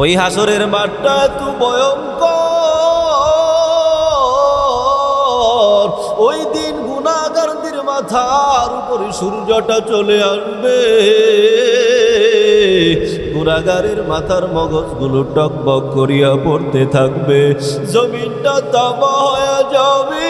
ওই হাসরের মাঠটা এত ভয়ঙ্কর, ওই দিন গুনাহগারদের মাথার উপরে সূর্যটা চলে আসবে, গুনাহগারের মাথার মগজগুলো টকবক করিয়া পড়তে থাকবে, জমিনটা তামা হয়ে যাবে,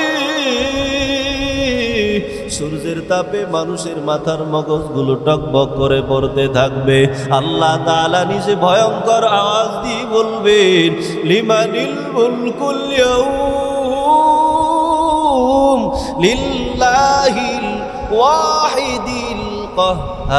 সূর্যের তাপে মানুষের মাথার মগজগুলো টকবক করে পড়তে থাকবে। আল্লাহ তাআলা নিজে ভয়ঙ্কর আওয়াজ দিয়ে বলবেন, লিমানিল মুলকুল ইয়াউম লিল্লাহিল ওয়াহিদিল কাহ্হার।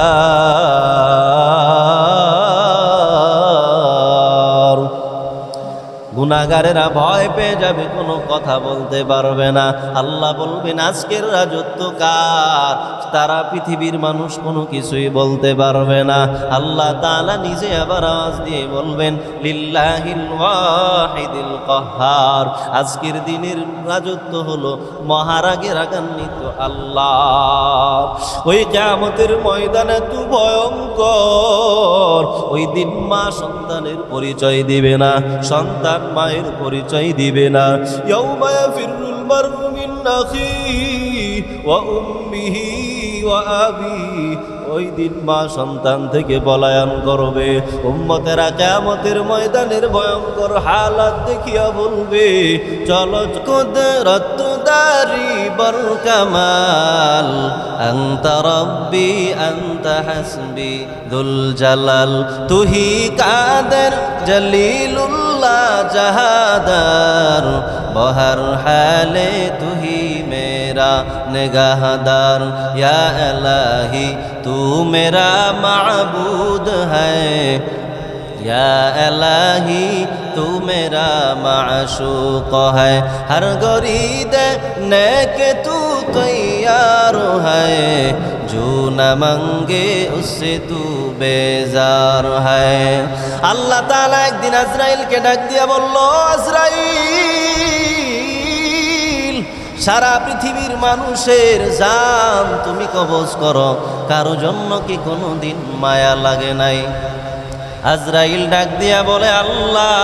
গুনাহগারেরা ভয় পেয়ে যাবে, কোনো কথা বলতে পারবে না। আল্লাহ বলবেন, আজকের রাজত্ব কার? তারা পৃথিবীর মানুষ কোনো কিছুই বলতে পারবে না। আল্লাহ তাআলা নিজে আবার আওয়াজ দিয়ে বলবেন, লিল্লাহিল ওয়াহিদিল কাহ্হার। আজকের দিনের রাজত্ব হলো মহারাগে রাগান্বিত আল্লাহ। ওই কিয়ামতের ময়দান এত ভয়ঙ্কর, ওই দিন মা সন্তানের পরিচয় দিবে না, সন্তান মায়ের পরিচয় দিবে না। ইয়াউমা ইয়াফিরুল মারউ মিন আখিহি ওয়া উম্মিহি ওয়া আবিহি। ওই দিন মা সন্তান থেকে পলায়ন করবে। উম্মতেরা কিয়ামতের ময়দানের ভয়ঙ্কর হালাত দেখিয়া বলবে, চলো কুদরত দারি বর কামাল, আনতা রব্বি আনতা হাসবি দুল জালাল, তুহি কাদের জলিলুল্লাহ জাহাদার, বহর হালে তুহি মেরা निगाहदार, या इलाही तू मेरा माबूद है, या इलाही तू मेरा माशूक है, हर गरीद नेके तू तैयार है, जो न मंगे उससे तू बेजार है। अल्लाह ताला एक दिन अजराइल के डाक दिया, बोलो अजराइल, সারা পৃথিবীর মানুষের জান তুমি কবজ করো, কারো জন্য কি কোনো দিন মায়া লাগে নাই? আজরাইল ডাক দিয়া বলে, আল্লাহ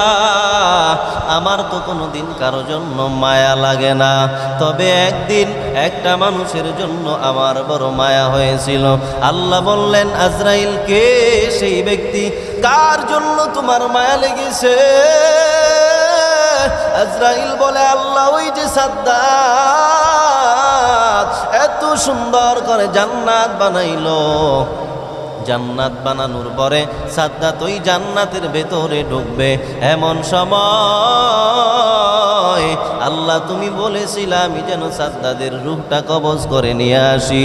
আমার তো কোনো দিন কারো জন্য মায়া লাগে না, তবে একদিন একটা মানুষের জন্য আমার বড় মায়া হয়েছিল। আল্লাহ বললেন, আজরাইল কে সেই ব্যক্তি, কার জন্য তোমার মায়া লেগেছে? আজরাইল বলে, আল্লাহ ওই যে সাদ্দাত এত সুন্দর করে জান্নাত বানাইলো, জান্নাত বানানোর পরে সাদ্দাত ওই জান্নাতের ভেতরে ঢুকবে, এমন সময় আল্লাহ তুমি বলেছিলে আমি যেন সাদ্দাদের রূহটা কবজ করে নিয়ে আসি।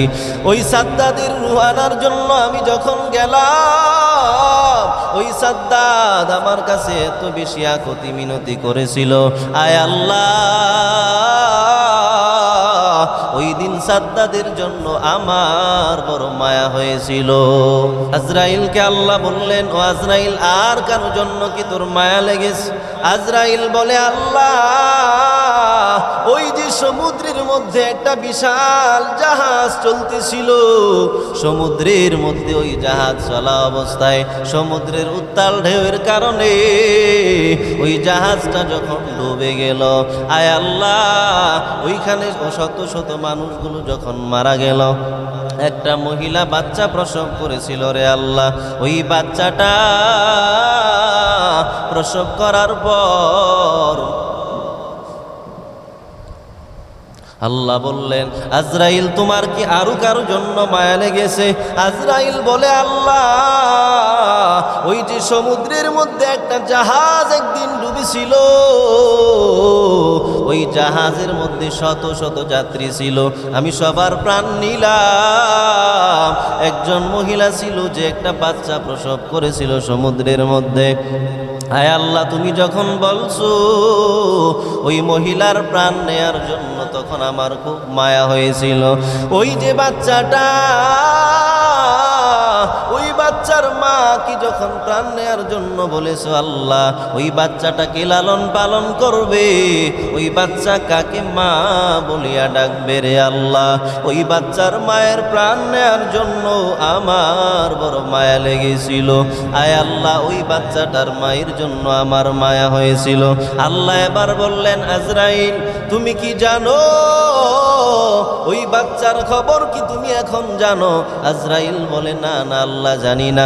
ওই সাদ্দাদের রূহ আনার জন্য আমি যখন গেলাম, ওই সাদ্দাত আমার কাছে এত বেশি আকুতি মিনতি করেছিল, আয় আল্লাহ ওই দিন সাদ্দাদের জন্য আমার বড় মায়া হয়েছিল। আজরাইলকে আল্লাহ বললেন, ও আজরাইল আর কারো জন্য কি তোর মায়া লেগেছে? আজরাইল বলে, আল্লাহ ওই যে সমুদ্রের মধ্যে একটা বিশাল জাহাজ চলতেছিল, সমুদ্রের মধ্যে ওই জাহাজ চলা অবস্থায় সমুদ্রের উত্তাল ঢেউয়ের কারণে ওই জাহাজটা যখন ডুবে গেল, আয় আল্লাহ ওইখানে শত শত মানুষগুলো যখন মারা গেল, একটা মহিলা বাচ্চা প্রসব করেছিল রে আল্লাহ, ওই বাচ্চাটা প্রসব করার পর আল্লাহ বললেন, আজরাইল তোমার কি আরো কারো জন্য মায়া লেগেছে? আজরাইল বলে, আল্লাহ ওই যে সমুদ্রের মধ্যে একটা জাহাজ একদিন ডুবেছিল, ওই জাহাজের মধ্যে শত শত যাত্রী ছিল, আমি সবার প্রাণ নিলাম, একজন মহিলা ছিল যে একটা বাচ্চা প্রসব করেছিল সমুদ্রের মধ্যে, আয় আল্লাহ তুমি যখন বলছো ওই মহিলার প্রাণ নেয়ার জন্য, তখন আমার খুব মায়া হয়েছিল। ওই যে বাচ্চাটা, ওই বাচ্চার মা কি যখন প্রাণ নেয়ার জন্য বলেছো আল্লাহ ওই বাচ্চাটাকে লালন পালন করবে, ওই বাচ্চা কাকে মা বলিয়া ডাকবে রে আল্লাহ, ওই বাচ্চার মায়ের প্রাণ নেয়ার জন্য আমার বড় মায়া লেগেছিল, আয় আল্লাহ আল্লাহ ওই বাচ্চাটার মায়ের জন্য আমার মায়া হয়েছিল। আল্লাহ এবার বললেন, আজরাইল তুমি কি জানো ওই বাচ্চার খবর কি তুমি এখন জানো? আজরাইল বলে, না না আল্লাহ জানি না,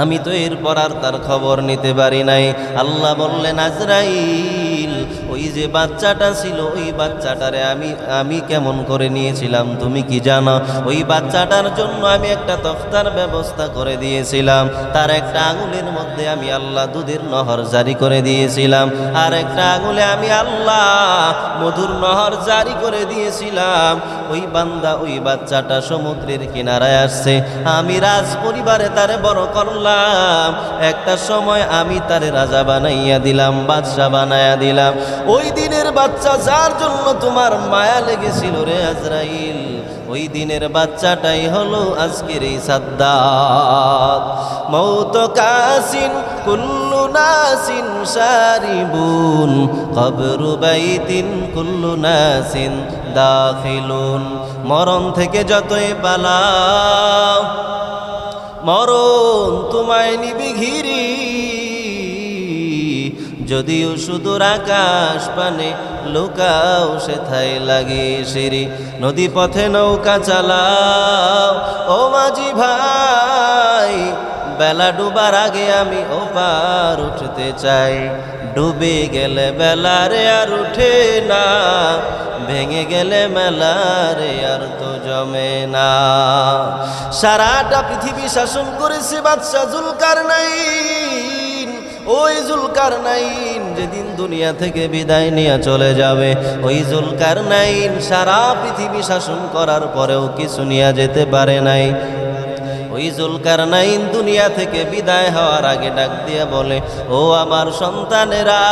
আমি তো এরপর আর তার খবর নিতে পারি নাই। আল্লাহ বললেন, আজরাইল ওই যে বাচ্চাটা ছিল ওই বাচ্চাটারে আমি কেমন করে নিয়েছিলাম তুমি কি জানো? ওই বাচ্চাটার জন্য আমি একটা তফতার ব্যবস্থা করে দিয়েছিলাম। তার একটা আঙুলের মধ্যে আমি আল্লাহ দুধের নহর জারি করে দিয়েছিলাম, আর একটা আঙুলে আমি আল্লাহ মধুর নহর জারি করে দিয়েছিলাম। ওই বান্দা ওই বাচ্চাটা সমুদ্রের কিনারায় আসছে, আমি রাজ পরিবারে তারে বড় করলাম। একটা সময় আমি তারে রাজা বানাইয়া দিলাম, বাদশা বানাইয়া দিলাম। ওই দিনের বাচ্চা যার জন্য তোমার মায়া লেগেছিল রে আজরাইল, ওই দিনের বাচ্চাটাই হলো আজকের এই সাদ্দাত। মৌত কাসিন কুল্লু নাসিন শারিবুন, কবরু বাইতিন কুল্লু নাসিন দাখিলুন। মরণ থেকে যতই পালাও, মরণ তোমায় নিবি ঘিরি। যদিও সুদূর আকাশ পানে লুকাও সেথায় লাগে সিঁড়ি। নদী পথে নৌকা চালাও ও মাঝি ভাই, বেলা ডুবার আগে আমি ওপার উঠতে চাই। ডুবে গেলে বেলারে আর উঠে না, ভেঙে গেলে মেলারে আর তো জমে না। সারাটা পৃথিবী শাসন করেছে বাদশা জুলকারনাইন। ওই জুলকারনাইন যেদিন দুনিয়া থেকে বিদায় নিয়ে চলে যাবে, ওই জুলকারনাইন সারা পৃথিবী শাসন করার পরেও কিছু নিয়ে যেতে পারে নাই। ওই জুলকারনাইন দুনিয়া থেকে বিদায় হওয়ার আগে ডাক দিয়ে বলে, ও আমার সন্তানেরা,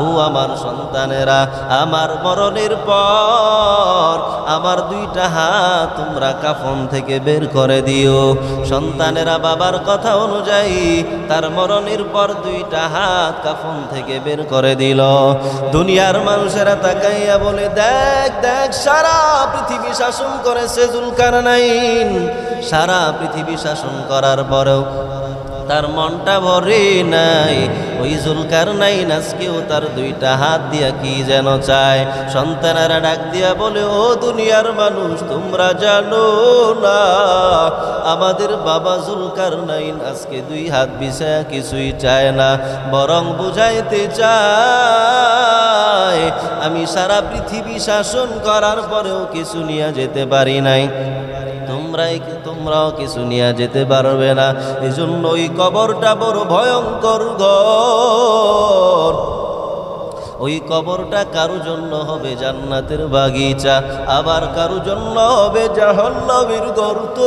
ও আমার সন্তানেরা, আমার মরণের পর আমার দুইটা হাত তোমরা কাফন থেকে বের করে দিও। সন্তানেরা বাবার কথা অনুযায়ী তার মরণের পর দুইটা হাত কাফন থেকে বের করে দিল। দুনিয়ার মানুষেরা তাকাইয়া বলে, দেখ দেখ সারা পৃথিবী শাসন করেছে জুলকারনাইন, সারা পৃথিবী শাসন করার পরেও তার মনটা ভরে নাই। ওই জুলকারনাইন আজকেও তার দুইটা হাত দিয়া কি যেন চায়। সন্তানেরা ডাক দিয়া বলে, ও দুনিয়ার মানুষ তোমরা জানো না, আমাদের বাবা জুলকারনাইন আজকে দুই হাত বিছায়া কিছুই চায় না, বরং বুঝাইতে চায় আমি সারা পৃথিবী শাসন করার পরেও কিছু নিয়ে যেতে পারি নাই, তোমরাও কিছু নিয়ে যেতে পারবে না। এই জন্য ওই কবরটা বড় ভয়ঙ্কর ঘর। ওই কবরটা কারো জন্য হবে জান্নাতের বাগিচা, আবার কারো জন্য হবে জাহান্নামের গর্ত।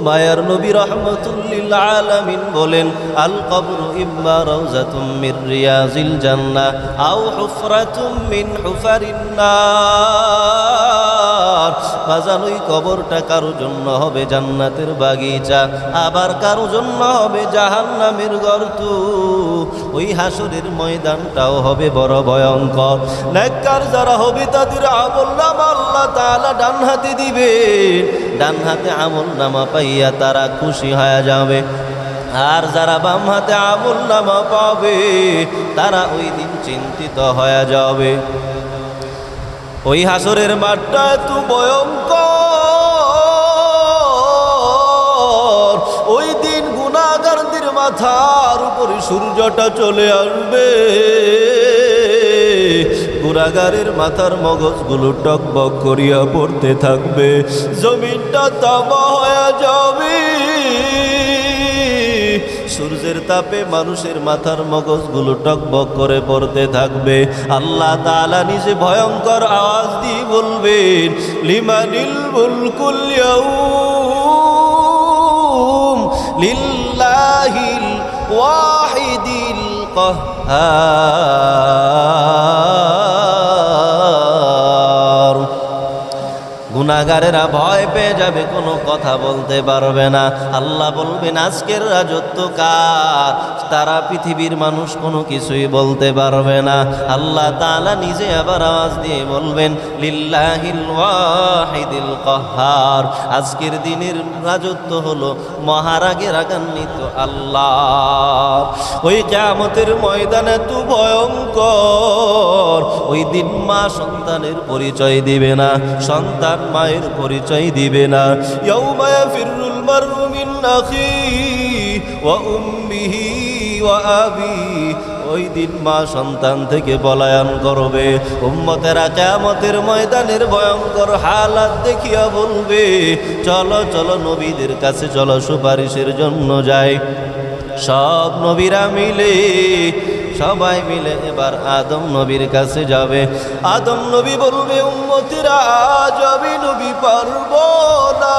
মায়ার নবী রাহমাতুল্লিল আলামিন বলেন, আল কবরু ইম্মা রাউযাতুম মির রিয়াজিল জান্নাহ আও হুফরাতুম মিন হুফারিন নার। বাজান ওই কবরটা কারো জন্য হবে জান্নাতের বাগিচা, আবার কারো জন্য হবে জাহান্নামের গর্ত। ওই হাসরের ময়দানটাও হবে বড় ভয়ঙ্কর। নেককার যারা হবে তাদের আমলনামা আল্লাহ তাআলা ডান হাতে দিবে, ডান হাতে আমলনামা পাইয়া তারা খুশি হয়ে যাবে। আর যারা বাম হাতে আমলনামা পাবে তারা ওই দিন চিন্তিত হয়ে যাবে। ওই হাসরের মাঠটা এত ভয়ঙ্কর, ওই দিন গুনাহগারদের মাথার উপরে সূর্যটা চলে আসবে। গুনাহগারের মাথার মগজগুলো টকবক করিয়া পড়তে থাকবে, জমিনটা তামা হয়ে যাবে। সূর্যের তাপে মানুষের মাথার মগজগুলো টকবক করে পড়তে থাকবে। আল্লাহ তাআলা নিজে ভয়ঙ্কর আওয়াজ দিয়ে বলবেন, লিমানিল মুলকুল ইয়াউম লিল্লাহিল ওয়াহিদিল কাহ্হার। গুনাহগারেরা ভয় পেয়ে যাবে, কোনো কথা বলতে পারবে না। আল্লাহ বলবেন আজকের রাজত্ব কার, তারা পৃথিবীর মানুষ কোনো কিছুই বলতে পারবে না। আল্লাহ তাআলা নিজে আবার আওয়াজ দিয়ে বলবেন লিল্লাহিল ওয়াহিদিল কাহ্হার, আজকের দিনের রাজত্ব হলো মহারাগে রাগান্বিত আল্লাহ। ওই কিয়ামতের ময়দান এত ভয়ঙ্কর, ওই দিন মা সন্তানের পরিচয় দিবে না, সন্তান মায়ের পরিচয় দিবে না। ইয়াউমা ইয়াফিরুল মারউ মিন আখিহি ওয়া উম্মিহি ওয়া আবিহি, ওই দিন মা সন্তান থেকে পলায়ন করবে। উম্মতেরা কিয়ামতের ময়দানের ভয়ঙ্কর হালাত দেখিয়া বলবে চলো চলো নবীদের কাছে চলো, সুপারিশের জন্য যাই। সব নবীরা মিলে, সবাই মিলে এবার আদম নবীর কাছে যাবে। আদম নবী বলবে উম্মতেরা আজ আমি নবী পারবো না,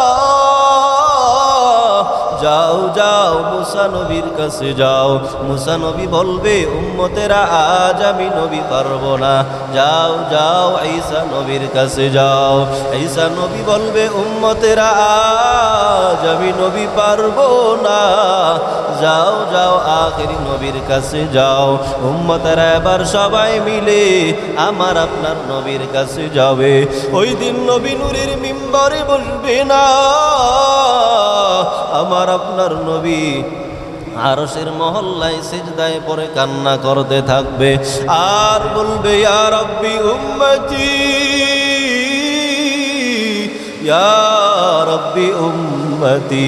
যাও যাও মুসা নবীর কাছে যাও। মুসা নবী বলবে উম্মতেরা আজ আমি নবী পারবো না, যাও যাও ঈসা নবীর কাছে যাও। ঈসা নবী বলবে উম্মতেরা আজ আমি নবী পারবো না, যাও যাও আখিরি নবীর কাছে যাও। উম্মতেরা এবার সবাই মিলে আমার আপনার নবীর কাছে যাবে। ওই দিন নবী নূরের মিম্বরে বসবে না, আমার আপনার নবী আরশের মহল্লায় সিজদায় পড়ে কান্না করতে থাকবে আর বলবে ইয়া রাব্বি উম্মতি, ইয়া রাব্বি উম্মতি,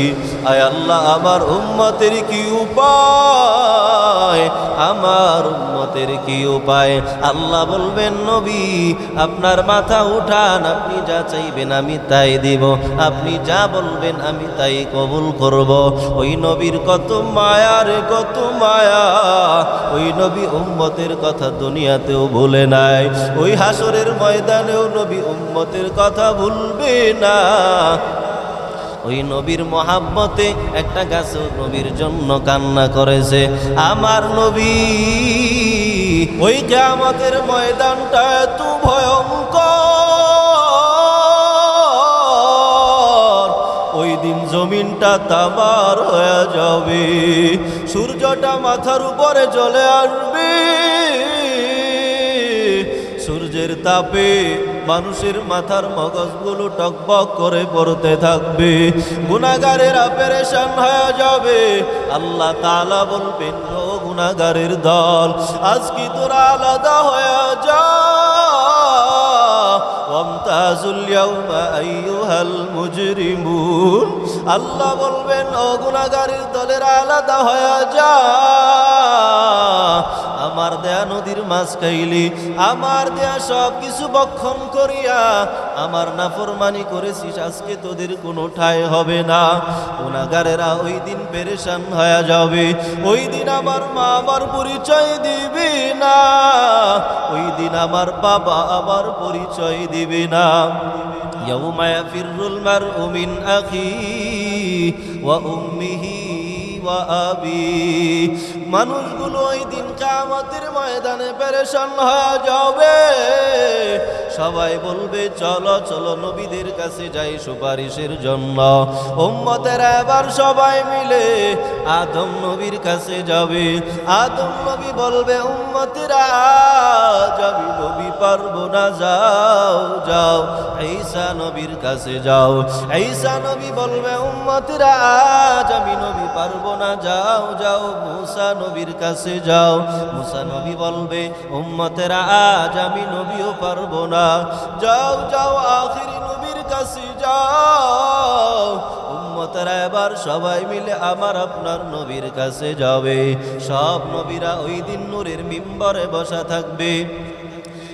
আয় আল্লাহ আমার উম্মতের কি উপায়, আমার উম্মতের কি উপায়। আল্লাহ বলবেন নবী আপনার মাথা উঠান, আপনি যা চাইবেন আমি তাই দিব, আপনি যা বলবেন আমি তাই কবুল করব। ওই নবীর কত মায়া রে কত মায়া, ওই নবী উম্মতের কথা দুনিয়াতেও ভুলে নাই, ওই হাসরের ময়দানেও নবী উম্মতের কথা ভুলবে না। ওই নবীর মহাব্বতে একটা গাছও নবীর জন্য কান্না করেছে। আমার নবী, ওই কিয়ামতের ময়দানটা এত ভয়ঙ্কর, ওই দিন জমিনটা তামার হয়ে যাবে, সূর্যটা মাথার উপরে চলে আসবে, সূর্যের তাপে মানুষের মাথার মগজগুলো টকবক করে পড়তে থাকবে, গুনাহগারেরা পেরেশান হয়ে যাবে। আল্লাহ তাআলা বলবেন ও গুনাহগারের দল, আজ কি তোরা আলাদা হয়ে যা, ওয়ামতাজুল ইয়াউমা আইয়ুহাল মুজরিমুন। আল্লাহ বলবেন ও গুনাহগারের দলের আলাদা হয়ে যা, আমার দেয়া নদীর মাছ খাইলি, আমার দেয়া সব কিছু বক্ষণ করিয়া আমার নাফরমানি করেছিস, আজকে তোদের কোনো ঠাঁই হবে না। গুনাহগারেরা ওই দিন পেরেশান হয়ে যাবে, ওই দিন আমার মা আমার পরিচয় দিবে না, ওই দিন আমার বাবা আমার পরিচয় দিবে না। ইয়াউমা ইয়াফিরুল মারউ মিন আখিহি ওয়া উম্মিহি ওয়া আবিহি, মানুষগুলো ওই দিন কিয়ামতের ময়দানে পেরেশান হয়ে যাবে। সবাই বলবে চলো চলো নবীদের কাছে যাই সুপারিশের জন্য। উম্মতেরা এবার সবাই মিলে আদম নবীর কাছে যাবে। আদম নবী বলবে উম্মতেরা আজ আমি নবী পারবো না, যাও যাও ঈসা নবীর কাছে যাও। ঈসা নবী বলবে উম্মতেরা আজ আমি নবী পারবো না, যাও যাও মুসা নবীর কাছে যাও। মুসা নবী বলবে উম্মতেরা আজ আমি নবীও পারবো না, যাও যাও আখিরি নবীর কাছে যাও। উম্মতেরা এবার সবাই মিলে আমার আপনার নবীর কাছে যাবে। সব নবীরা ওই দিন নূরের মিম্বরে বসা থাকবে,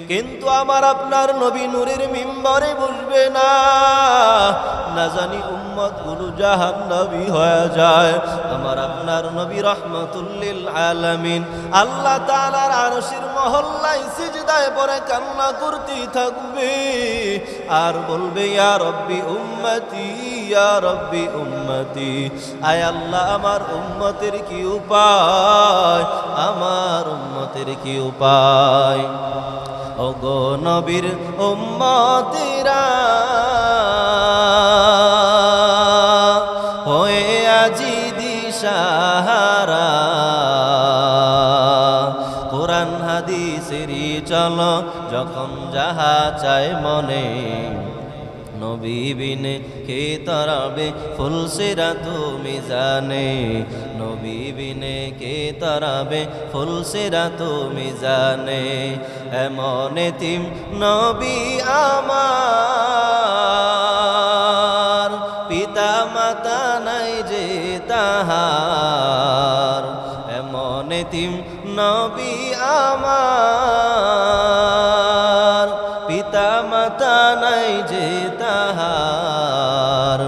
কিন্তু আমার আপনার নবী নূরের মিম্বরে বসবে না, না জানি উম্মত গুলো জাহান্নামী হয়ে যায়। আমার আপনার নবী রাহমাতুল লিল আলামিন আল্লাহ তাআলার আরশের মহল্লায় সিজদায় পড়ে কান্না করতে থাকবে আর বলবে ইয়া রব্বি উম্মতি, ইয়া রব্বি উম্মতি, আয় আল্লাহ আমার উম্মতের কি উপায়, আমার উম্মতের কি উপায়। ওগো নবীর উম্মতিরা সাহারা কোরআন হাদিসেরই চলো যখন যাহা চায় মনে নবী বিনে কে তরাবে ফুলসিরাত মিজানে নবী বিনে কে তরাবে ফুলসিরাত মিজানে এমন এতিম নবী আমার পিতা মাতা নাই যে তাহার এমন এতিম নবী আমার পিতা মাতা নাই যে তাহার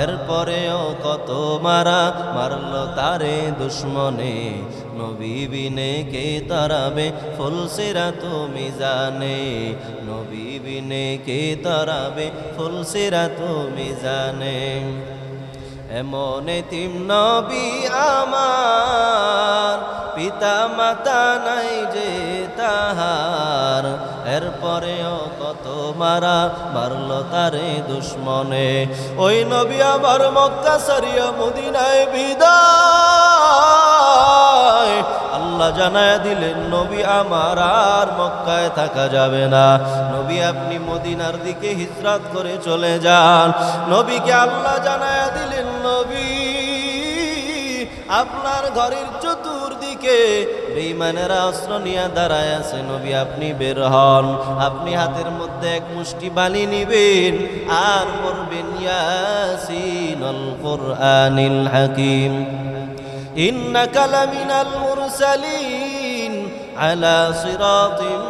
এরপরেও কত মারলো তারে দুশ্মনে নবী বিনে কে তারাবে ফুলসিরাত মিজানে নবী বিনে কে তারাবে ফুলসিরাত মিজানে এমন এতিম নবী আমার পিতা মাতা নাই যে তাহার এরপরেও কত মারলো তারে দুশ্মনে ওই নবী আমার মক্কা সারিয়া মদিনায় বিদায় আল্লাহ জানায় দিলেন নবী আমার আর মক্কায় থাকা যাবে না নবী আপনি মদিনার দিকে হিজরত করে চলে যান নবীকে আল্লাহ জানায় দিলেন নবী আপনার ঘরের চতুর্দিকে বেঈমানেরা অস্ত্র নিয়ে দাঁড়ায় আছে নবী আপনি বের হন আপনি হাতের মধ্যে এক মুষ্টি বালি নিবেন আর পড়বেন ইয়াসিনুল কুরআনিল হাকিম ইন্নাকা লামিনাল মুরসালিন আলা সিরাতিম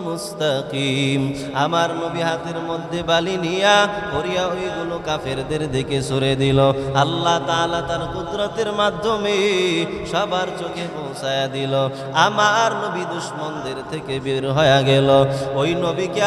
মুস্তাকিম আমার নবী হাতের মধ্যে বালি নিয়া করিয়া ওইগুলো কাফেরদের দিকে সরে দিল আল্লাহ তাআলা তার কুদরতের মাধ্যমে সবার চোখে পৌঁছায়া দিল আমার নবী দুশমনদের থেকে বের হয়ে গেল ওই নবীকে